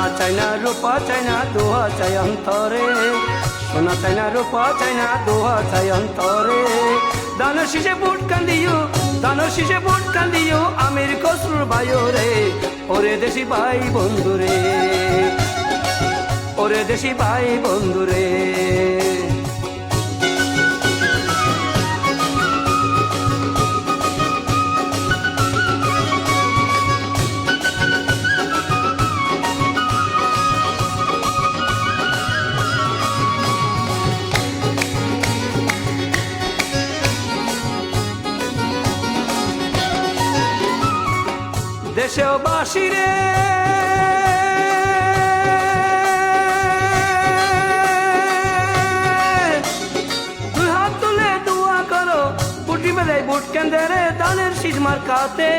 সোনা চাই না রূপা চাই না দোহা চাই অন্তরে, সোনা চাই না রূপা চাই না দোহা চাই অন্তরে। দানের শীষে বুট কান্দিও, দানের শীষে বুট কান্দিও আমির খসরুর ভাইও রে, ওরে দেশি ভাই বন্ধুরে, ওরে দেশি ভাই বন্ধুরে। দেশবাসী রে দুই হাত তুলে দোয়া করো, বুটি বেলায় বুট কেন্দ্রে দানের শীষ মার্কাতে।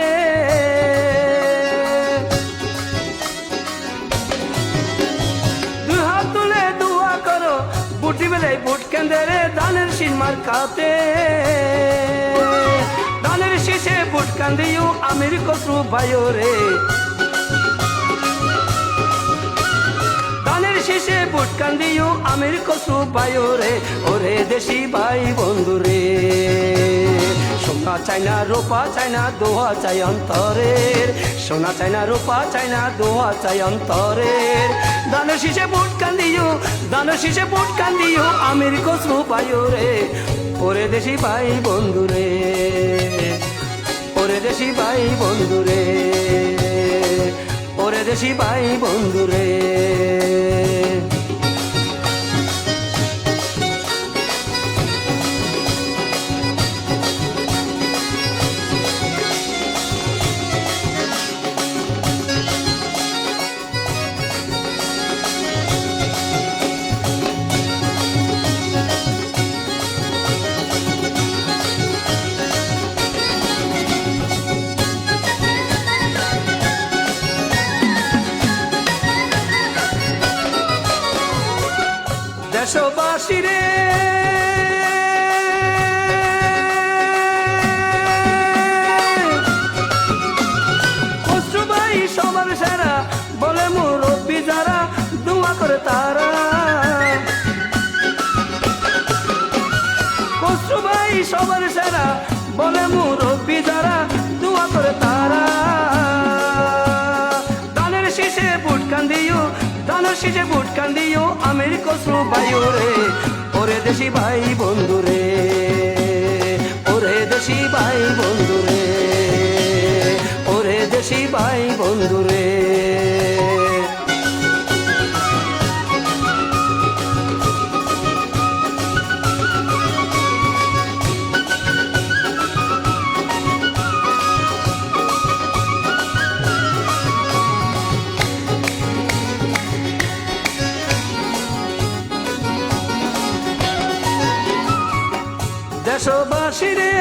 দুই হাত তুলে দোয়া করো, বুটি বেলায় বুট কেন্দ্রে দানের শীষ মার্কাতে। দানের শীষে বুট কান্দিও আমির খসরু ভাইও রে, দানের শীষে বুট কান্দিও আমির খসরু ভাইও রে, ওরে দেশি ভাই বন্ধুরে। সোনা চাই না রূপা চাই না দোহা চাই অন্তরের, সোনা চাই না রূপা চাই না দোহা চাই অন্তরের। দানের শীষে বুট কান্দিও, দানের শীষে বুট কান্দিও আমির খসরু ভাইও রে, ওরে দেশি ভাই বন্ধুরে, ওরে দেশি ভাই বন্ধুরে, ওরে দেশি ভাই বন্ধুরে। দেশবাসী রে খসরু ভাই সবার সেরা, বলে মুরব্বি যারা দোয়া করে তারা। খসরু ভাই সবার সেরা, বলে মুরব্বি যারা দোয়া করে তারা। দানের শীষে বুট কান্দিও, দানের শীষে বুট কান্দিও আমির খসরু ভাইও রে, ওরে দেশি ভাই বন্ধুরে, ওরে দেশি ভাই বন্ধুরে, ওরে দেশি ভাই বন্ধুরে। দেশবাসী রে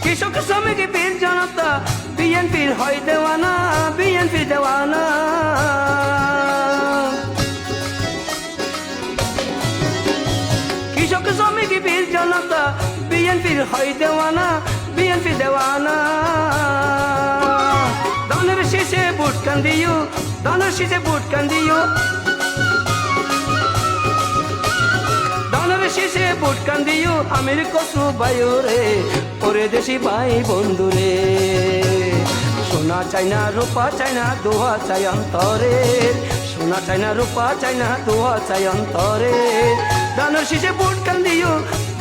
কৃষক শ্রমিক বীর জনতা বিএনপির হয় দেওয়ানা, বিএনপি দেওয়ানা। কৃষক শ্রমিক বীর জনতা বিএনপির হয় দেওয়ানা, বিএনপি দেওয়ানা। দানের শীষে বুট কান্দিও, দানের শীষে বুট কান্দিও, দানের শীষে বুট কান্দিও আমির খসরু ভাইও রে, ওরে দেশি ভাই বন্ধুরে। সোনা চাই না রূপা চাই না দোহা চাই অন্তরের, সোনা চাই না রূপা চাই না দোহা চাই অন্তরের। দানের শীষে বুট কান্দিও,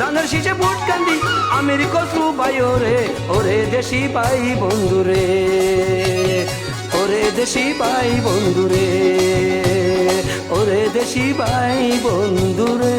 দানের শীষে বুট কান্দি আমির খসরু ভাইও রে, ওরে দেশি ভাই বন্ধুরে, ওরে দেশি ভাই বন্ধুরে, ওরে দেশি ভাই বন্ধুরে।